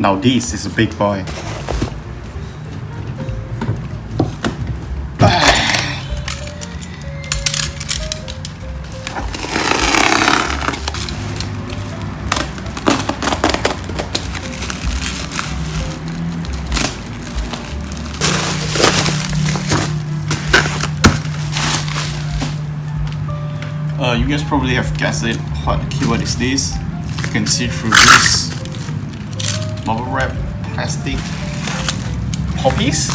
Now this is a big boy. You guys probably have guessed it. What keyword is this? You can see through this bubble wrap plastic poppies.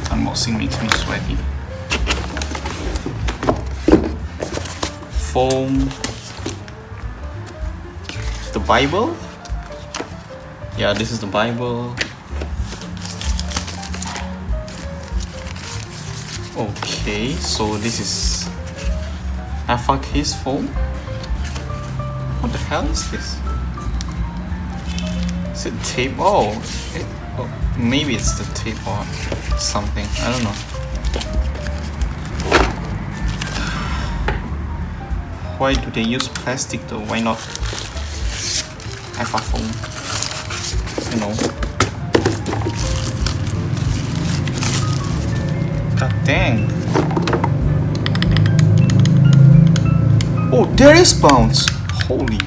Unboxing makes me sweaty. Foam. The Bible? Yeah, this is the Bible. Okay, so this is alpha case foam. What the hell is this? Is it tape? Oh, maybe it's the tape or something. I don't know. Why do they use plastic though? Why not alpha foam? You know. God dang. Oh, there is bounce. Holy.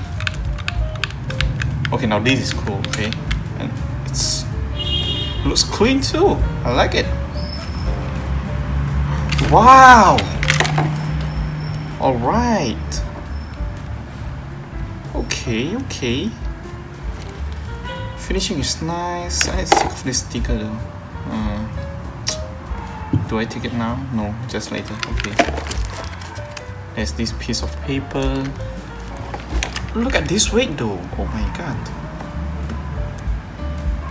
Okay, now this is cool. Okay, and it looks clean too. I like it. Wow. All right. Okay. Finishing is nice. Let's take off this sticker though. Do I take it now? No, just later. Okay. There's this piece of paper. Look at this weight though. Oh my god.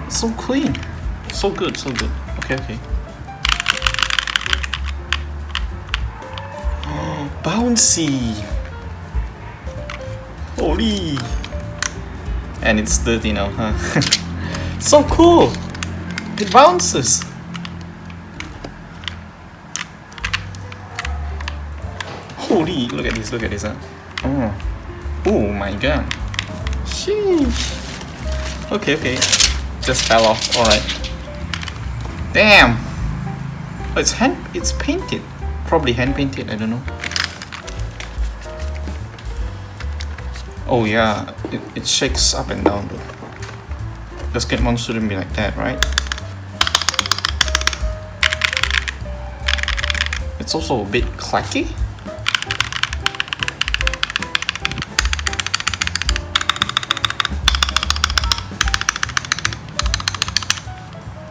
It's so clean. So good. Okay. Oh, bouncy. Holy. And it's dirty now, huh? So cool. It bounces. Holy, look at this, huh? Oh my god. Sheesh. Okay. Just fell off. Alright. Damn. Oh, it's painted. Probably hand painted, I don't know. Oh yeah, it shakes up and down though. Basketball shouldn't be like that, right? It's also a bit clacky.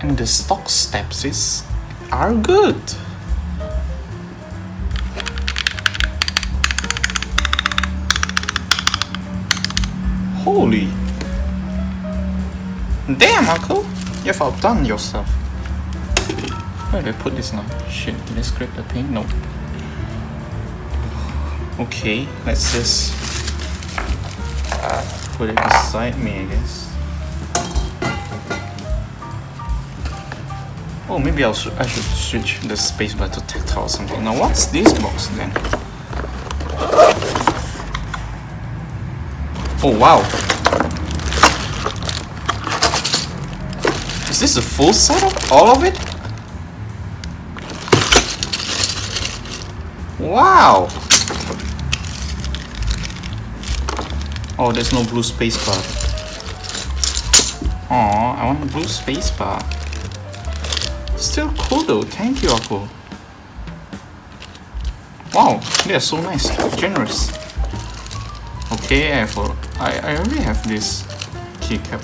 And the stock steps are good. Holy. Damn, Akko. You've outdone yourself. Where do I put this now? Shit, did I scrape the paint? Nope. Okay, let's just put it beside me, I guess. Oh, maybe I should switch the spacebar to tactile or something. Now, what's this box then? Oh wow! Is this a full setup? All of it? Wow! Oh, there's no blue spacebar. Aw, I want a blue spacebar. Still cool though, thank you, Akko. Wow, they are so nice, generous. Okay, I already have this keycap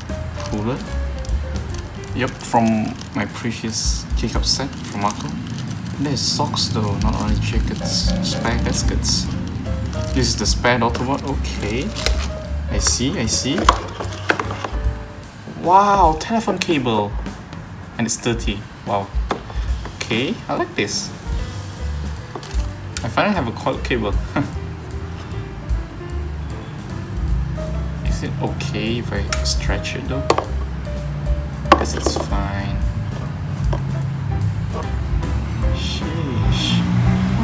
cooler. Yep, from my previous keycap set from Akko. There's socks though, not only jackets, spare gaskets. This is the spare Autobot, okay. I see. Wow, telephone cable. And it's dirty. Wow. Okay, I like this. I finally have a coiled cable. Is it okay if I stretch it though? Because it's fine. Sheesh.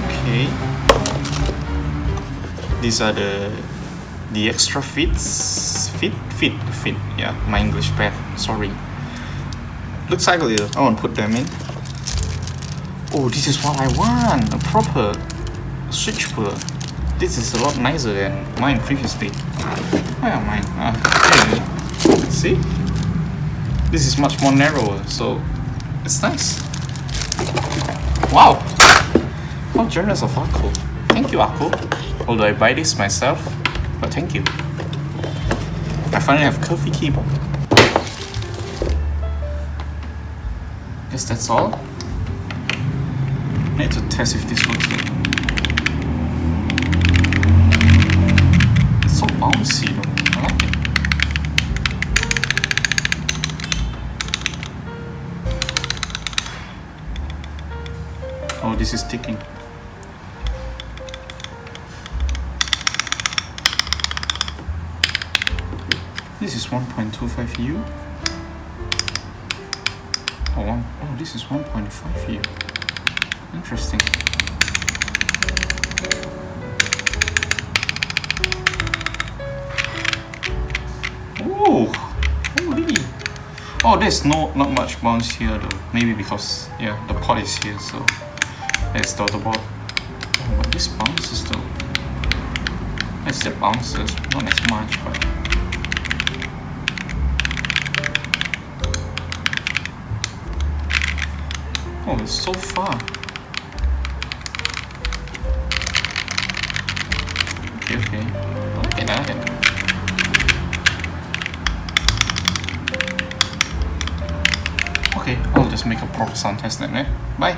Okay. These are the extra fits. Fit. Yeah, my English bad. Sorry. Looks ugly. I won't put them in. Oh, this is what I want. A proper switchboard. This is a lot nicer than mine previously. Oh, mine. Anyway. See? This is much more narrower, so it's nice. Wow! How generous of Akko. Thank you, Akko. Although I buy this myself, but thank you. I finally have curvy keyboard. Guess that's all. I need to test if this works. It's so bouncy though. I like it. Oh, this is ticking. This is 1.25 U. Oh, this is 1.5 U. Interesting. Ooh, holy! Oh, there's not much bounce here though. Maybe because the pot is here, so there's the board. Oh, but this bounces though. It still bounces, not as much, but. Oh, it's so far. Okay. I like it. Okay, I'll just make a proper sound test then, eh? Bye!